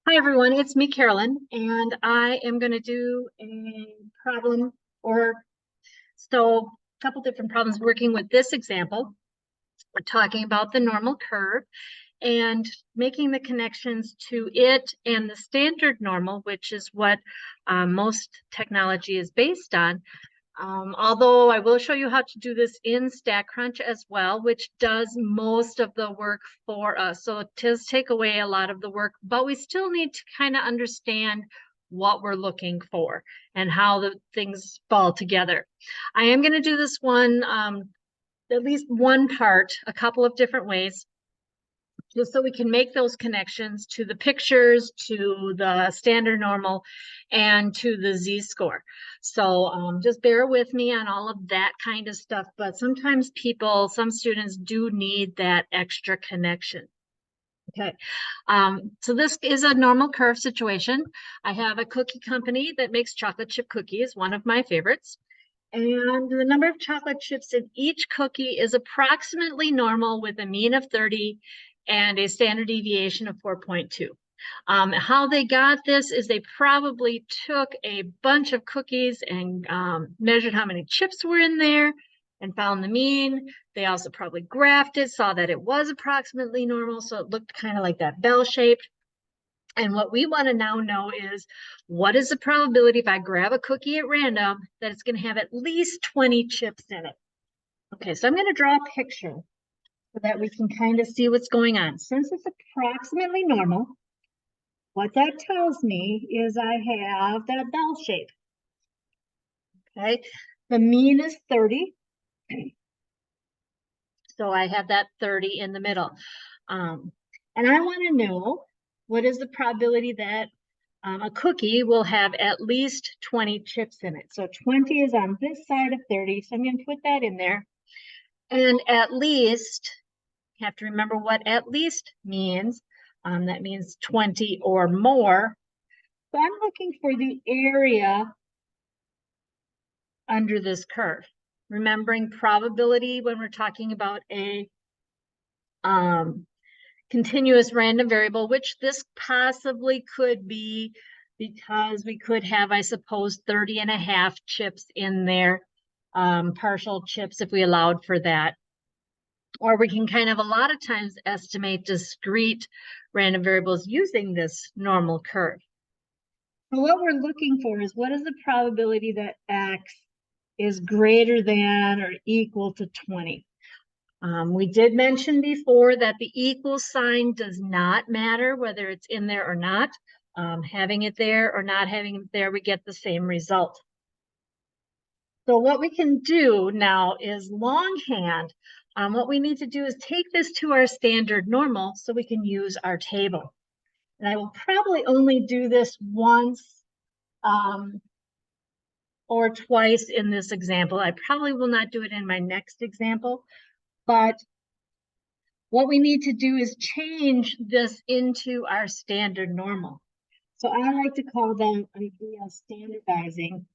Hi everyone, it's me, Carolyn, and I am going to do a problem or so a couple different problems working with this example. We're talking about the normal curve and making the connections to it and the standard normal, which is what most technology is based on. Although I will show you how to do this in StatCrunch as well, which does most of the work for us. So it does take away a lot of the work, but we still need to kind of understand what we're looking for and how the things fall together. I am going to do this one, at least one part, a couple of different ways, just so we can make those connections to the pictures, to the standard normal, and to the z-score. So just bear with me on all of that kind of stuff, but sometimes some students do need that extra connection. Okay, so this is a normal curve situation. I have a cookie company that makes chocolate chip cookies, one of my favorites. And the number of chocolate chips in each cookie is approximately normal with a mean of 30 and a standard deviation of 4.2. How they got this is they probably took a bunch of cookies and measured how many chips were in there and found the mean. They also probably graphed it, saw that it was approximately normal, so it looked kind of like that bell shape. And what we want to now know is, what is the probability if I grab a cookie at random that it's going to have at least 20 chips in it? Okay, so I'm going to draw a picture so that we can kind of see what's going on. Since it's approximately normal, what that tells me is I have that bell shape. Okay, the mean is 30. So I have that 30 in the middle. And I want to know, what is the probability that a cookie will have at least 20 chips in it? So 20 is on this side of 30, so I'm going to put that in there. And at least, you have to remember what at least means. That means 20 or more. So I'm looking for the area under this curve. Remembering probability when we're talking about a continuous random variable, which this possibly could be, because we could have, I suppose, 30 and a half chips in there, partial chips if we allowed for that. Or we can kind of a lot of times estimate discrete random variables using this normal curve. So what we're looking for is, what is the probability that X is greater than or equal to 20? We did mention before that the equal sign does not matter whether it's in there or not. Having it there or not having it there, we get the same result. So what we can do now is longhand. What we need to do is take this to our standard normal so we can use our table. And I will probably only do this once or twice in this example. I probably will not do it in my next example, but what we need to do is change this into our standard normal. So I like to call that idea standardizing.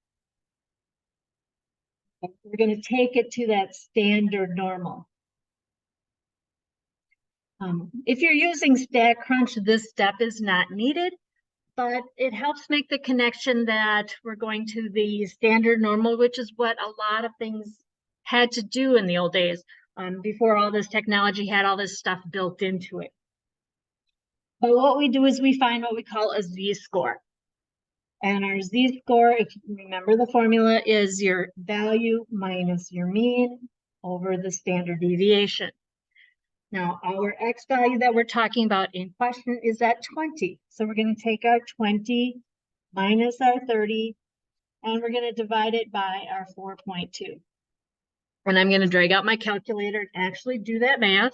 We're going to take it to that standard normal. If you're using StatCrunch, this step is not needed, but it helps make the connection that we're going to the standard normal, which is what a lot of things had to do in the old days, before all this technology had all this stuff built into it. But what we do is we find what we call a z-score. And our z-score, if you remember the formula, is your value minus your mean over the standard deviation. Now, our X value that we're talking about in question is at 20. So we're going to take our 20 minus our 30, and we're going to divide it by our 4.2. And I'm going to drag out my calculator and actually do that math.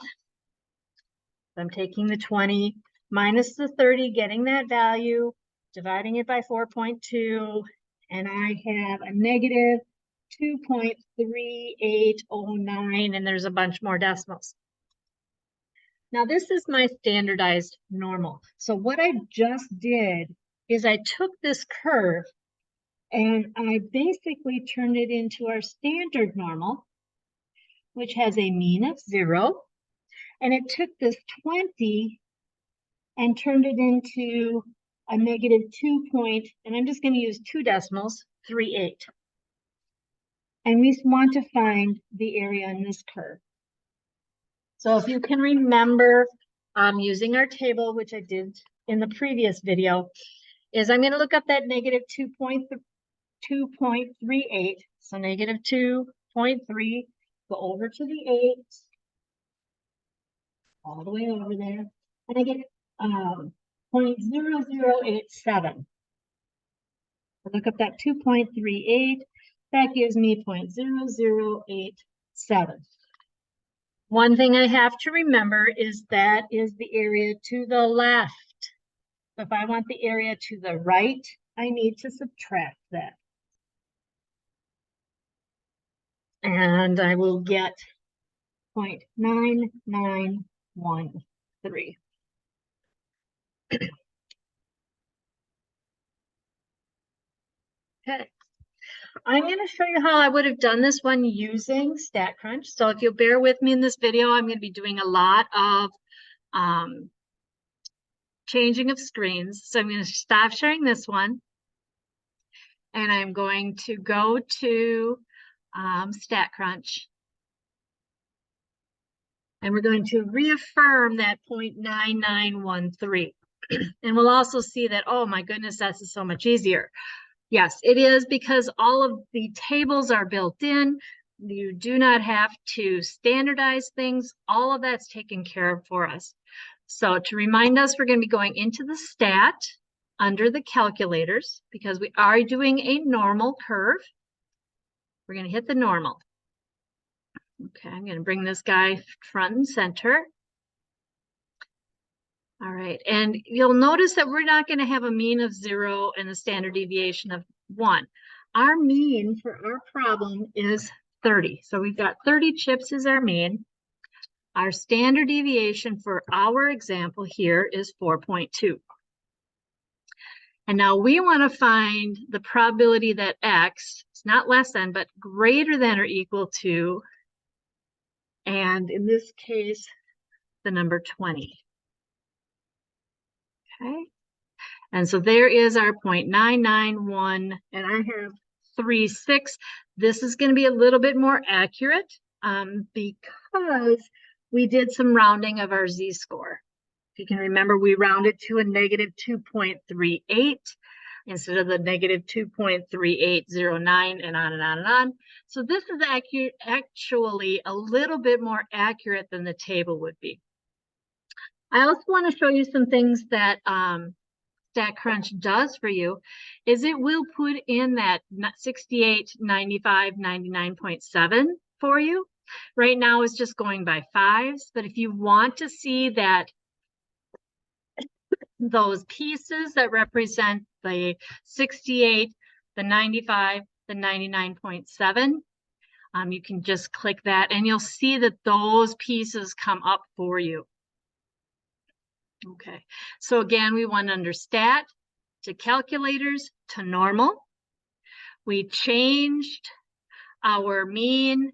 I'm taking the 20 minus the 30, getting that value, dividing it by 4.2, and I have a negative 2.3809, and there's a bunch more decimals. Now, this is my standardized normal. So what I just did is I took this curve and I basically turned it into our standard normal, which has a mean of 0. And it took this 20 and turned it into a negative 2 point, and I'm just going to use 2 decimals, 38. And we want to find the area in this curve. So if you can remember using our table, which I did in the previous video, is I'm going to look up that negative 2.38. So negative 2.3, go over to the 8, all the way over there, and I get 0.0087. Look up that 2.38, that gives me 0.0087. One thing I have to remember is that is the area to the left. If I want the area to the right, I need to subtract that. And I will get 0.9913. Okay. I'm going to show you how I would have done this one using StatCrunch. So if you'll bear with me in this video, I'm going to be doing a lot of changing of screens. So I'm going to stop sharing this one. And I'm going to go to StatCrunch. And we're going to reaffirm that 0.9913. And we'll also see that, oh my goodness, that's so much easier. Yes, it is, because all of the tables are built in. You do not have to standardize things. All of that's taken care of for us. So to remind us, we're going to be going into the stat under the calculators, because we are doing a normal curve. We're going to hit the normal. Okay, I'm going to bring this guy front and center. All right, and you'll notice that we're not going to have a mean of 0 and a standard deviation of 1. Our mean for our problem is 30. So we've got 30 chips as our mean. Our standard deviation for our example here is 4.2. And now we want to find the probability that X is not less than, but greater than or equal to, and in this case, the number 20. Okay. And so there is our 0.991, and I have 36. This is going to be a little bit more accurate because we did some rounding of our z-score. If you can remember, we rounded to a negative 2.38 instead of the negative 2.3809, and on and on and on. So this is actually a little bit more accurate than the table would be. I also want to show you some things that StatCrunch does for you, is it will put in that 68, 95, 99.7 for you. Right now it's just going by fives, but if you want to see that those pieces that represent the 68, the 95, the 99.7, you can just click that and you'll see that those pieces come up for you. Okay, so again, we went under stat to calculators to normal. We changed our mean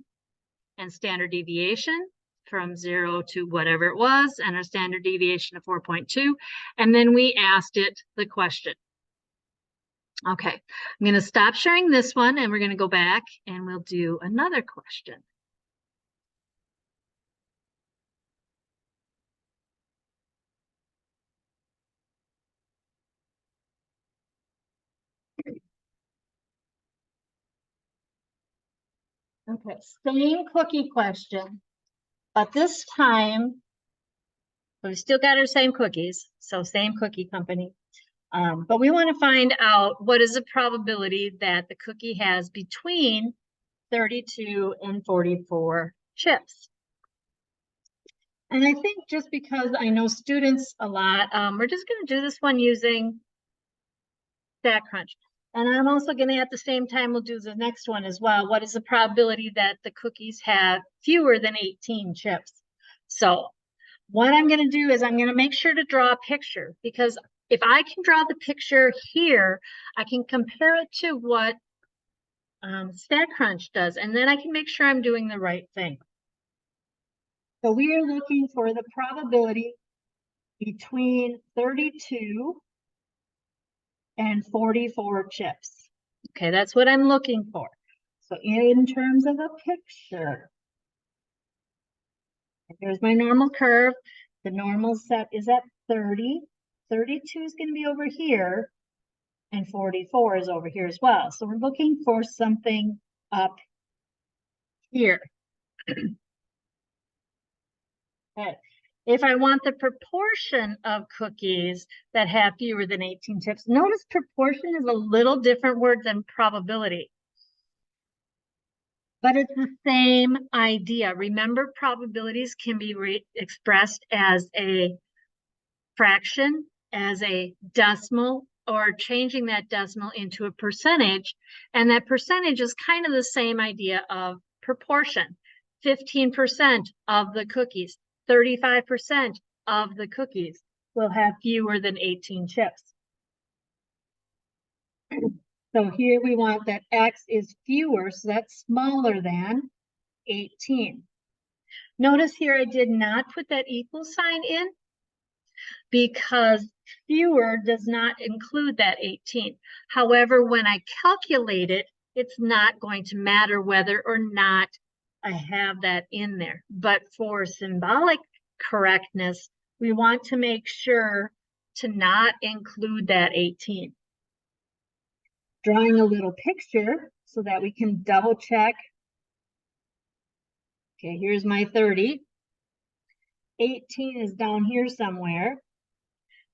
and standard deviation from 0 to whatever it was, and our standard deviation of 4.2. And then we asked it the question. Okay, I'm going to stop sharing this one and we're going to go back and we'll do another question. Okay, same cookie question, but this time we still got our same cookies, so same cookie company. But we want to find out what is the probability that the cookie has between 32 and 44 chips. And I think just because I know students a lot, we're just going to do this one using StatCrunch. And I'm also going to, at the same time, we'll do the next one as well. What is the probability that the cookies have fewer than 18 chips? So what I'm going to do is I'm going to make sure to draw a picture, because if I can draw the picture here, I can compare it to what StatCrunch does, and then I can make sure I'm doing the right thing. So we are looking for the probability between 32 and 44 chips. Okay, that's what I'm looking for. So in terms of a picture, here's my normal curve. The normal set is at 30. 32 is going to be over here, and 44 is over here as well. So we're looking for something up here. Okay. If I want the proportion of cookies that have fewer than 18 chips, notice proportion is a little different word than probability. But it's the same idea. Remember, probabilities can be expressed as a fraction, as a decimal, or changing that decimal into a percentage. And that percentage is kind of the same idea of proportion. 15% of the cookies, 35% of the cookies will have fewer than 18 chips. So here we want that X is fewer, so that's smaller than 18. Notice here I did not put that equal sign in because fewer does not include that 18. However, when I calculate it, it's not going to matter whether or not I have that in there. But for symbolic correctness, we want to make sure to not include that 18. Drawing a little picture so that we can double check. Okay, here's my 30. 18 is down here somewhere.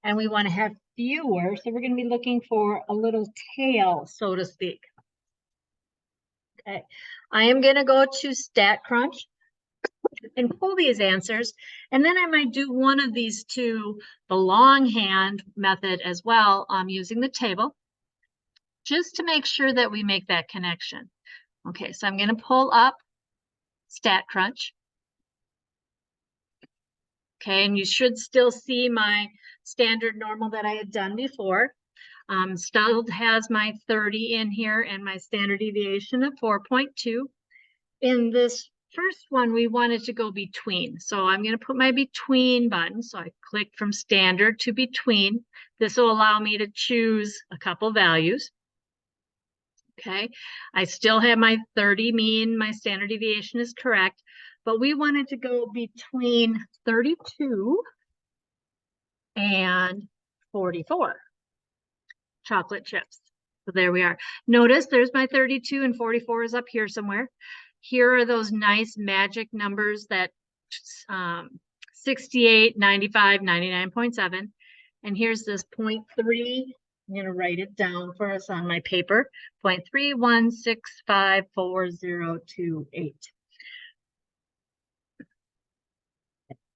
And we want to have fewer, so we're going to be looking for a little tail, so to speak. Okay, I am going to go to StatCrunch and pull these answers, and then I might do one of these two, the longhand method as well, using the table, just to make sure that we make that connection. Okay, so I'm going to pull up StatCrunch. Okay, and you should still see my standard normal that I had done before. Still has my 30 in here and my standard deviation of 4.2. In this first one, we wanted to go between. So I'm going to put my between button. So I click from standard to between. This will allow me to choose a couple values. Okay, I still have my 30 mean, my standard deviation is correct, but we wanted to go between 32 and 44 chocolate chips. So there we are. Notice there's my 32 and 44 is up here somewhere. Here are those nice magic numbers that 68, 95, 99.7. And here's this 0.3. I'm going to write it down for us on my paper. 0.31654028.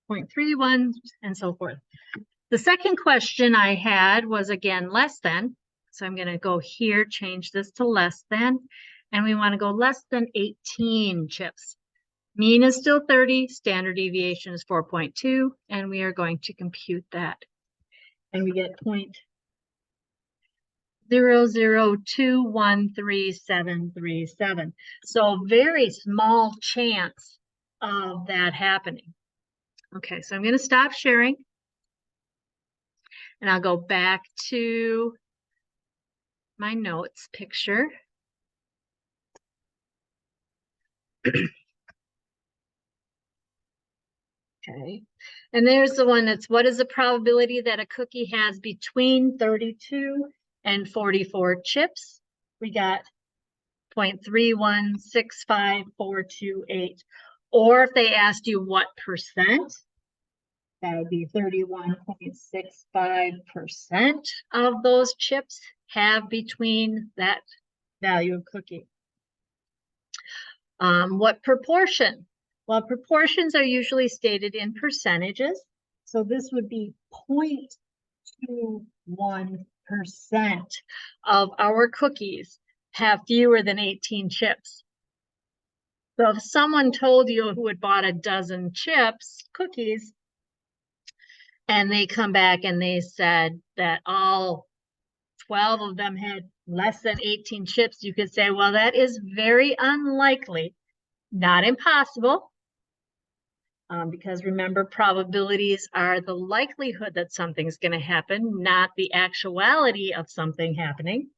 0.31 and so forth. The second question I had was again less than. So I'm going to go here, change this to less than. And we want to go less than 18 chips. Mean is still 30. Standard deviation is 4.2. And we are going to compute that. And we get 0.002133737. So very small chance of that happening. Okay, so I'm going to stop sharing. And I'll go back to my notes picture. Okay, and there's the one that's what is the probability that a cookie has between 32 and 44 chips? We got 0.3165428. Or if they asked you what percent, that would be 31.65% of those chips have between that value of cookie. What proportion? Well, proportions are usually stated in percentages. So this would be 0.21% of our cookies have fewer than 18 chips. So if someone told you who had bought a dozen cookies, and they come back and they said that all 12 of them had less than 18 chips, you could say, well, that is very unlikely, not impossible, because remember, probabilities are the likelihood that something's going to happen, not the actuality of something happening.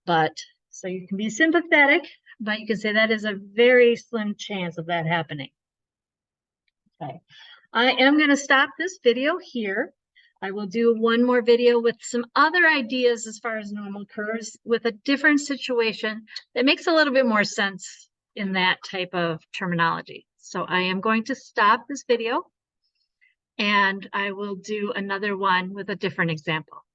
But so you can be sympathetic, but you can say that is a very slim chance of that happening. Okay, I am going to stop this video here. I will do one more video with some other ideas as far as normal curves with a different situation that makes a little bit more sense in that type of terminology. So I am going to stop this video and I will do another one with a different example.